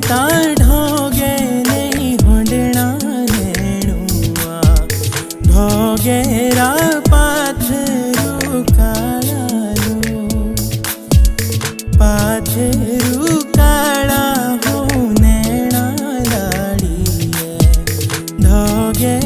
ता ढोगे नहीं होंडना नेणुआ ढोगेरा पाथरू काळालो पाथरू काळा हो नैणा लाड़ीए ढोगे